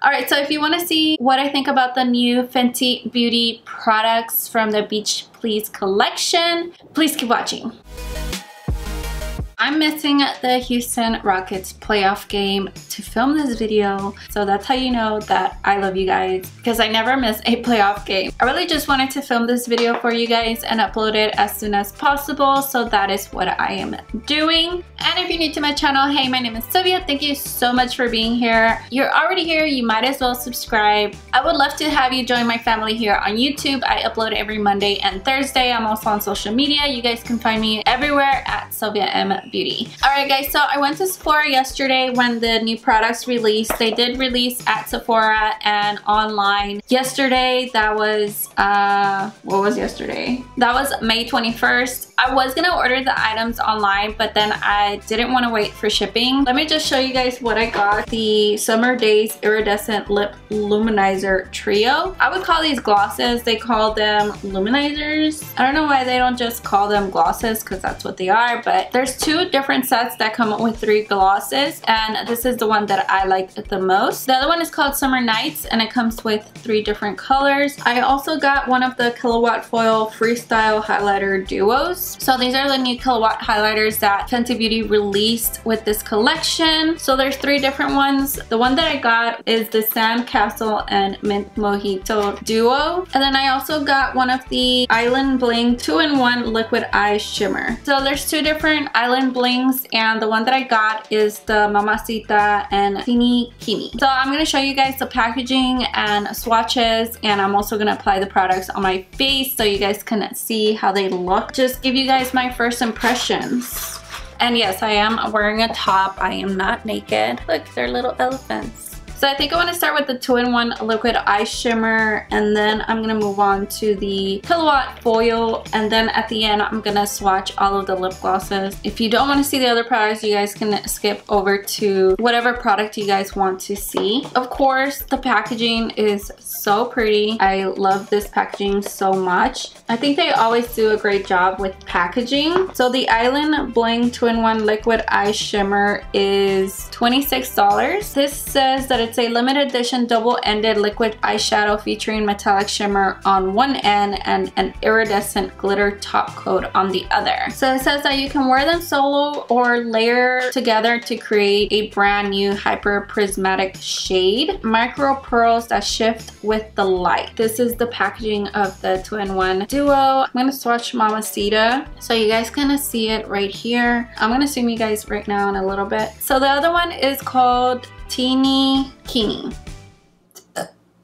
Alright, so if you want to see what I think about the new Fenty Beauty products from the Beach Please collection, please keep watching. I'm missing the Houston Rockets playoff game to film this video, so that's how you know that I love you guys, because I never miss a playoff game. I really just wanted to film this video for you guys and upload it as soon as possible, so that is what I am doing. And if you're new to my channel, hey, my name is Sylvia. Thank you so much for being here. You're already here, you might as well subscribe. I would love to have you join my family here on YouTube. I upload every Monday and Thursday. I'm also on social media. You guys can find me everywhere at SilviaMBeauty. Alright guys, so I went to Sephora yesterday when the new products released. They did release at Sephora and online yesterday. That was, what was yesterday? That was May 21st. I was gonna order the items online, but then I didn't want to wait for shipping. Let me just show you guys what I got. The Summer Daze Iridescent Lip Luminizer Trio. I would call these glosses. They call them luminizers. I don't know why they don't just call them glosses, because that's what they are, but there's two different sets that come with 3 glosses, and this is the one that I like the most. The other one is called Summer Nights, and it comes with 3 different colors. I also got one of the Killawatt Foil Freestyle Highlighter Duos. So these are the new Killawatt highlighters that Fenty Beauty released with this collection. So there's 3 different ones. The one that I got is the Sand Castle and Mint Mojito Duo. And then I also got one of the Island Bling 2-in-1 Liquid Eye Shimmer. So there's 2 different Island Blings, and the one that I got is the Mamacita and Teeny Kini. So I'm going to show you guys the packaging and swatches, and I'm also going to apply the products on my face so you guys can see how they look. Just give you guys my first impressions. And yes, I am wearing a top. I am not naked. Look, they're little elephants. So I think I want to start with the 2-in-1 Liquid Eye Shimmer, and then I'm going to move on to the Killawatt Foil, and then at the end I'm going to swatch all of the lip glosses. If you don't want to see the other products, you guys can skip over to whatever product you guys want to see. Of course, the packaging is so pretty. I love this packaging so much. I think they always do a great job with packaging. So the Island Bling 2-in-1 Liquid Eye Shimmer is $26. This says that it's a limited edition double-ended liquid eyeshadow featuring metallic shimmer on one end and an iridescent glitter top coat on the other. So it says that you can wear them solo or layer together to create a brand new hyper prismatic shade. Micro pearls that shift with the light. This is the packaging of the 2-in-1 Duo. I'm going to swatch Mamacita so you guys can see it right here. I'm going to zoom you guys right now in a little bit. So the other one is called Teeny Kini.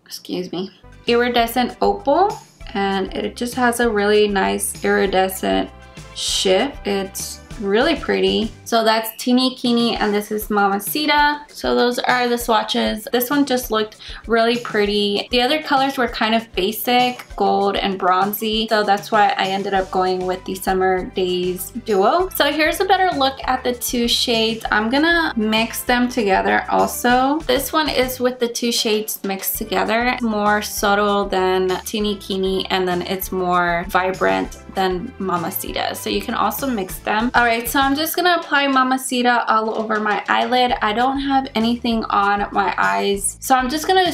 Excuse me. Iridescent Opal, and it just has a really nice iridescent shift. It's really pretty. So that's Teeny Kini, and this is Mamacita. So those are the swatches. This one just looked really pretty. The other colors were kind of basic, gold and bronzy, so that's why I ended up going with the Summer Daze Duo. So here's a better look at the 2 shades. I'm gonna mix them together also. This one is with the 2 shades mixed together. More subtle than Teeny Kini, and then it's more vibrant than Mamacita. So you can also mix them. Alright, so I'm just gonna apply Mamacita all over my eyelid. I don't have anything on my eyes, so I'm just gonna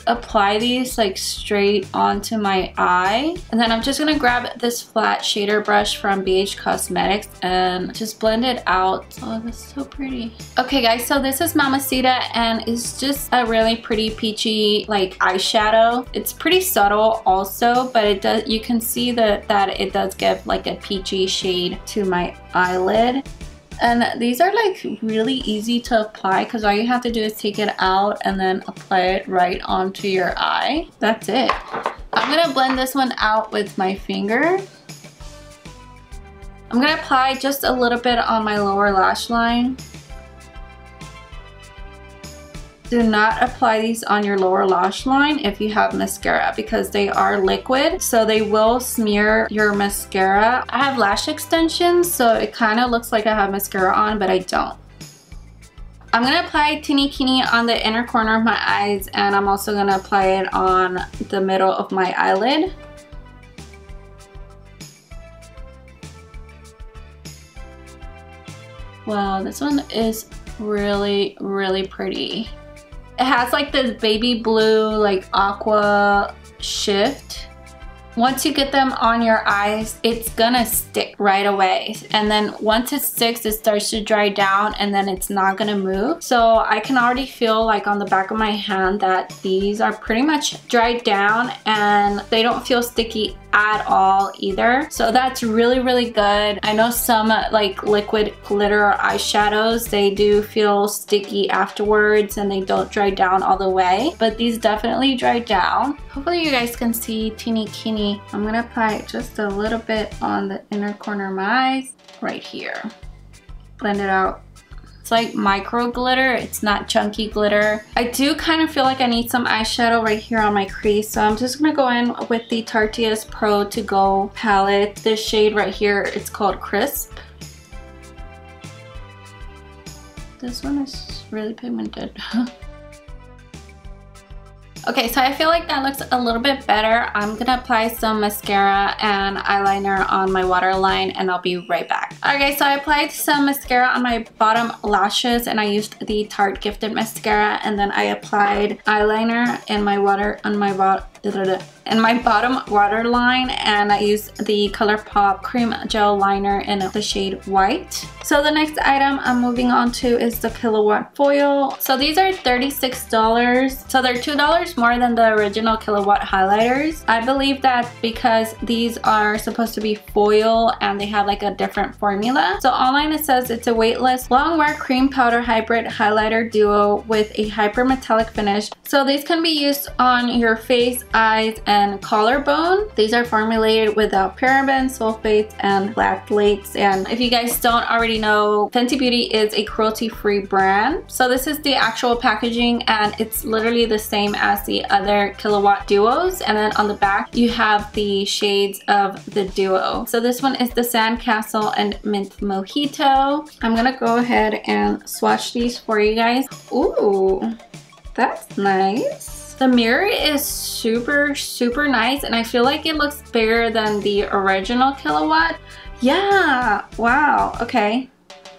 apply these like straight onto my eye, and then I'm just gonna grab this flat shader brush from BH Cosmetics and just blend it out. Oh, that's so pretty. Okay guys, so this is Mamacita, and it's just a really pretty peachy like eyeshadow. It's pretty subtle also, but it does, you can see that it does give like a peachy shade to my eyelid. And these are like really easy to apply because all you have to do is take it out and then apply it right onto your eye. That's it. I'm gonna blend this one out with my finger. I'm gonna apply just a little bit on my lower lash line. Do not apply these on your lower lash line if you have mascara, because they are liquid, so they will smear your mascara. I have lash extensions, so it kind of looks like I have mascara on, but I don't. I'm going to apply Teeny Kini on the inner corner of my eyes, and I'm also going to apply it on the middle of my eyelid. Wow, this one is really, really pretty. It has like this baby blue, like aqua shift. Once you get them on your eyes, it's gonna stick right away. And then once it sticks, it starts to dry down and then it's not gonna move. So I can already feel like on the back of my hand that these are pretty much dried down and they don't feel sticky at all either. So that's really, really good. I know some like liquid glitter eyeshadows, they do feel sticky afterwards and they don't dry down all the way, but these definitely dry down. Hopefully you guys can see teeny teeny. I'm gonna apply just a little bit on the inner corner of my eyes right here. Blend it out. It's like micro glitter, it's not chunky glitter. I do kind of feel like I need some eyeshadow right here on my crease, so I'm just gonna go in with the Tarte Pro To Go palette. This shade right here, it's called Crisp. This one is really pigmented. Okay, so I feel like that looks a little bit better. I'm gonna apply some mascara and eyeliner on my waterline and I'll be right back. Okay, so I applied some mascara on my bottom lashes and I used the Tarte Gifted Mascara, and then I applied eyeliner in my bottom waterline, and I used the ColourPop Cream Gel Liner in the shade White. So the next item I'm moving on to is the Killawatt foil. So these are $36. So they're $2 more than the original Killawatt highlighters. I believe that because these are supposed to be foil and they have like a different formula. So online it says it's a weightless long wear cream powder hybrid highlighter duo with a hyper metallic finish. So these can be used on your face, eyes, and collarbone. These are formulated without parabens, sulfates, and phthalates. And if you guys don't already know, Fenty Beauty is a cruelty-free brand. So this is the actual packaging and it's literally the same as the other Killawatt duos. And then on the back, you have the shades of the duo. So this one is the Sandcastle and Mint Mojito. I'm gonna go ahead and swatch these for you guys. Ooh, that's nice. The mirror is super, super nice and I feel like it looks bigger than the original Killawatt. Yeah, wow, okay.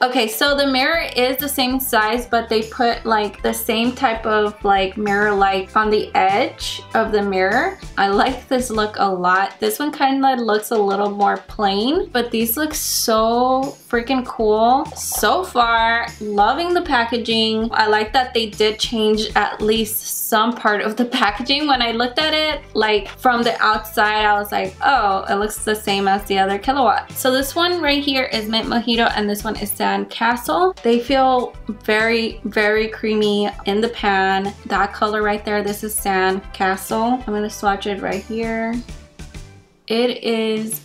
Okay, so the mirror is the same size, but they put like the same type of like mirror light on the edge of the mirror. I like this look a lot. This one kind of looks a little more plain, but these look so freaking cool. So far, loving the packaging. I like that they did change at least some part of the packaging. When I looked at it, like from the outside, I was like, oh, it looks the same as the other Killawatt. So this one right here is Mint Mojito and this one is Sandcastle. They feel very, very creamy in the pan. That color right there, this is Sandcastle. I'm gonna swatch it right here. It is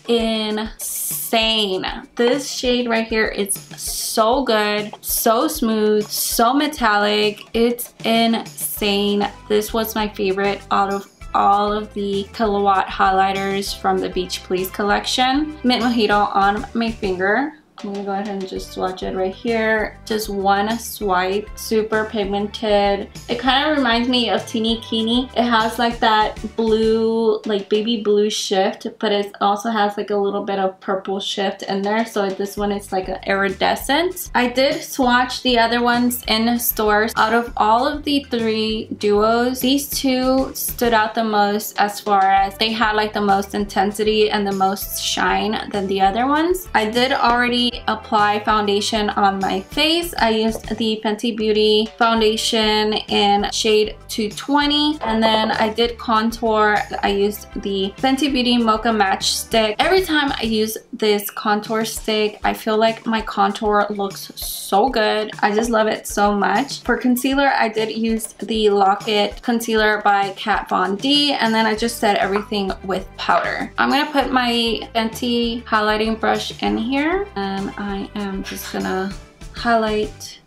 insane. This shade right here is so good, so smooth, so metallic. It's insane. This was my favorite out of all of the Killawatt highlighters from the Beach Please collection. Mint Mojito on my finger. I'm gonna go ahead and just swatch it right here. Just one swipe, super pigmented. It kind of reminds me of Teeny Keeny. It has like that blue, like baby blue shift, but it also has like a little bit of purple shift in there. So this one is like an iridescent. I did swatch the other ones in stores. Out of all of the three duos, these two stood out the most as far as they had like the most intensity and the most shine than the other ones. I did already apply foundation on my face. I used the Fenty Beauty foundation in shade 220, and then I did contour. I used the Fenty Beauty Mocha Match Stick. Every time I use this contour stick, I feel like my contour looks so good. I just love it so much. For concealer, I did use the Lock-It concealer by Kat Von D, and then I just set everything with powder. I'm gonna put my Fenty highlighting brush in here, and I am just gonna highlight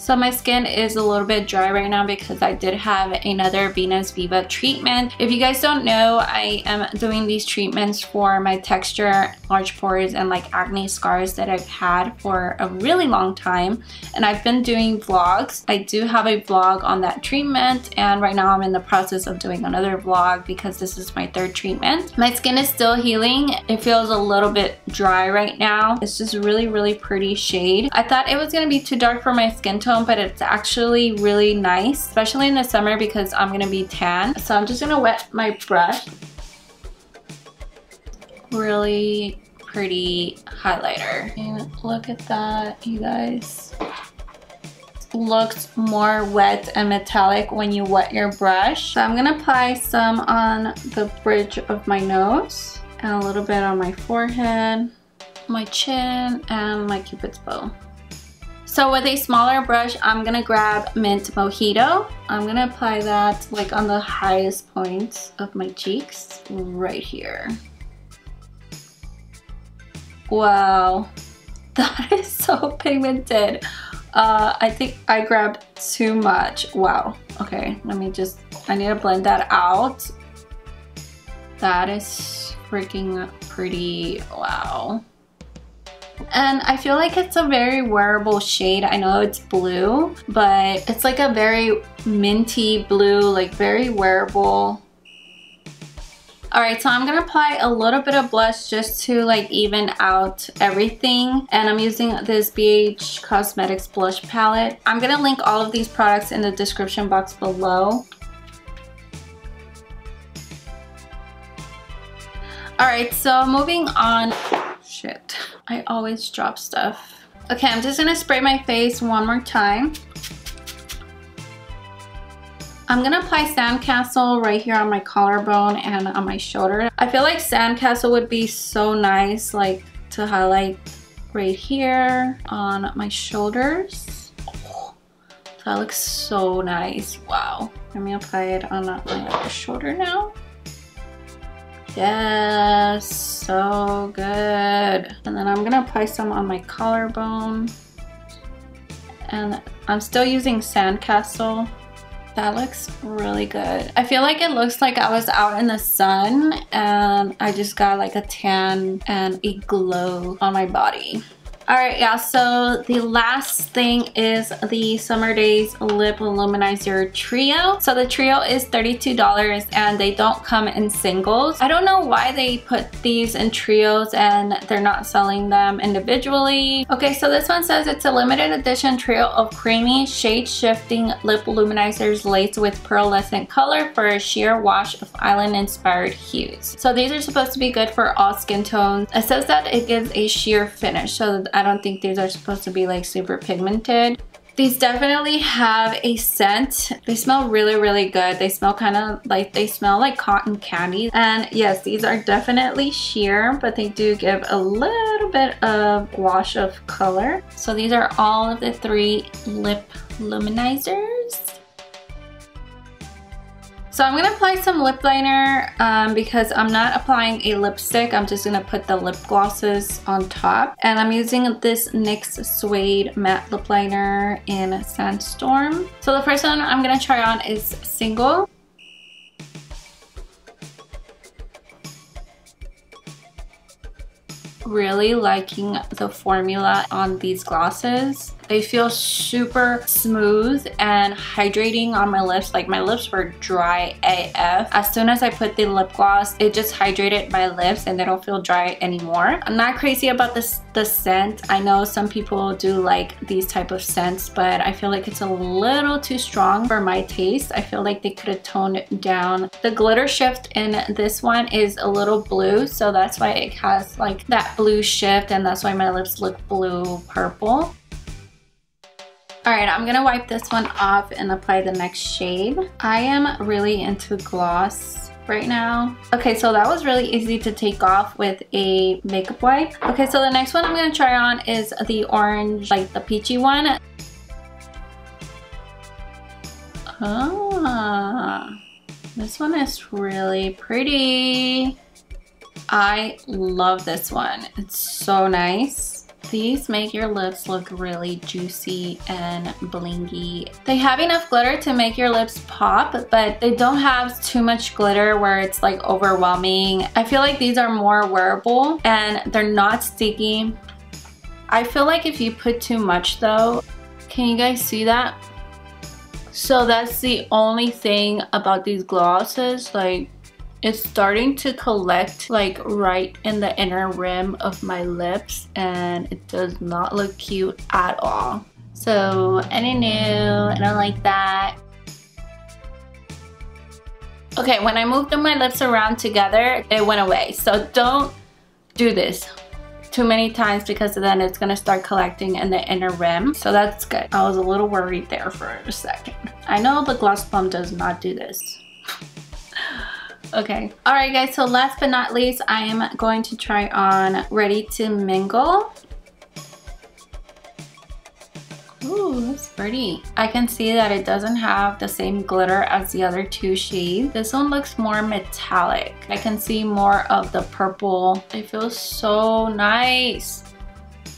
So my skin is a little bit dry right now because I did have another Venus Viva treatment. If you guys don't know, I am doing these treatments for my texture, large pores, and like acne scars that I've had for a really long time. And I've been doing vlogs. I do have a vlog on that treatment, and right now I'm in the process of doing another vlog because this is my third treatment. My skin is still healing. It feels a little bit dry right now. It's just really pretty shade. I thought it was gonna be too dark for my skin tone, but it's actually really nice, especially in the summer because I'm gonna be tan. So I'm just gonna wet my brush. Really pretty highlighter. And look at that, you guys. Looks more wet and metallic when you wet your brush. So I'm gonna apply some on the bridge of my nose and a little bit on my forehead, my chin, and my cupid's bow. So with a smaller brush, I'm gonna grab Mint Mojito. I'm gonna apply that like on the highest points of my cheeks, right here. Wow, that is so pigmented. I think I grabbed too much. Wow. Okay, I need to blend that out. That is freaking pretty. Wow. And I feel like it's a very wearable shade. I know it's blue, but it's like a very minty blue, like very wearable. Alright, so I'm gonna apply a little bit of blush just to like even out everything. And I'm using this BH Cosmetics blush palette. I'm gonna link all of these products in the description box below. Alright, so moving on. Shit, I always drop stuff. Okay, I'm just gonna spray my face one more time. I'm gonna apply Sandcastle right here on my collarbone and on my shoulder. I feel like Sandcastle would be so nice, like to highlight right here on my shoulders. Oh, that looks so nice. Wow. Let me apply it on my other shoulder now. Yes, so good. And then I'm gonna apply some on my collarbone. And I'm still using Sandcastle. That looks really good. I feel like it looks like I was out in the sun and I just got like a tan and a glow on my body. Alright, yeah, so the last thing is the Summer Daze Lip Luminizer Trio. So the trio is $32 and they don't come in singles. I don't know why they put these in trios and they're not selling them individually. Okay, so this one says it's a limited edition trio of creamy, shade-shifting lip luminizers laced with pearlescent color for a sheer wash of island-inspired hues. So these are supposed to be good for all skin tones. It says that it gives a sheer finish, so I don't think these are supposed to be like super pigmented. These definitely have a scent. They smell really good. They smell kind of like, they smell like cotton candy. And yes, these are definitely sheer, but they do give a little bit of wash of color. So these are all of the 3 lip luminizers. So I'm gonna apply some lip liner because I'm not applying a lipstick. I'm just gonna put the lip glosses on top. And I'm using this NYX Suede Matte Lip Liner in Sandstorm. So the first one I'm gonna try on is Single. Really liking the formula on these glosses. They feel super smooth and hydrating on my lips. Like my lips were dry AF. As soon as I put the lip gloss, it just hydrated my lips and they don't feel dry anymore. I'm not crazy about the scent. I know some people do like these type of scents, but I feel like it's a little too strong for my taste. I feel like they could have toned down. The glitter shift in this one is a little blue, so that's why it has like that blue shift, and that's why my lips look blue purple. Alright, I'm gonna wipe this one off and apply the next shade. I am really into gloss right now. Okay, so that was really easy to take off with a makeup wipe. Okay, so the next one I'm gonna try on is the orange, like the peachy one. Ah, this one is really pretty. I love this one. It's so nice. These make your lips look really juicy and blingy. They have enough glitter to make your lips pop, but they don't have too much glitter where it's like overwhelming. I feel like these are more wearable and they're not sticky. I feel like if you put too much though, can you guys see that? So that's the only thing about these glosses, like it's starting to collect like right in the inner rim of my lips and it does not look cute at all. So any new, I don't like that. Okay, when I moved my lips around together, it went away. So don't do this too many times because then it's gonna start collecting in the inner rim. So that's good. I was a little worried there for a second. I know the Gloss Bomb does not do this. Okay, all right guys, so last but not least, I am going to try on Ready to Mingle. Ooh, that's pretty. I can see that it doesn't have the same glitter as the other two shades. This one looks more metallic. I can see more of the purple. It feels so nice.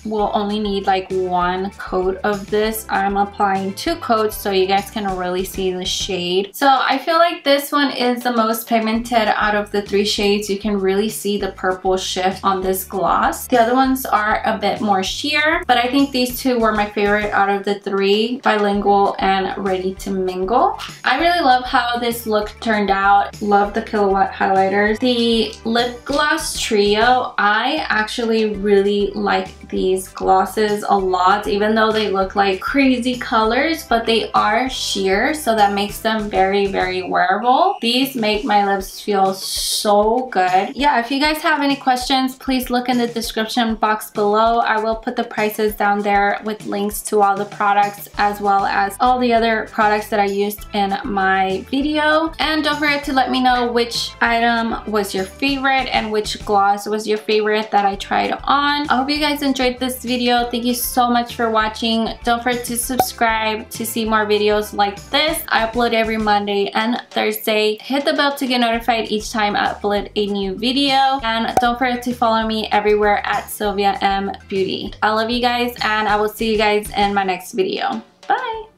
We'll only need like one coat of this. I'm applying 2 coats so you guys can really see the shade. So I feel like this one is the most pigmented out of the 3 shades. You can really see the purple shift on this gloss. The other ones are a bit more sheer, but I think these 2 were my favorite out of the 3, Bilingual and Ready to Mingle. I really love how this look turned out. Love the Killawatt highlighters. The lip gloss trio, I actually really like these glosses a lot, even though they look like crazy colors, but they are sheer, so that makes them very, very wearable. These make my lips feel so good. Yeah, if you guys have any questions, please look in the description box below. I will put the prices down there with links to all the products as well as all the other products that I used in my video. And don't forget to let me know which item was your favorite and which gloss was your favorite that I tried on. I hope you guys enjoyed this video. Thank you so much for watching. Don't forget to subscribe to see more videos like this. I upload every Monday and Thursday. Hit the bell to get notified each time I upload a new video. And don't forget to follow me everywhere at SilviaMBeauty. I love you guys and I will see you guys in my next video. Bye!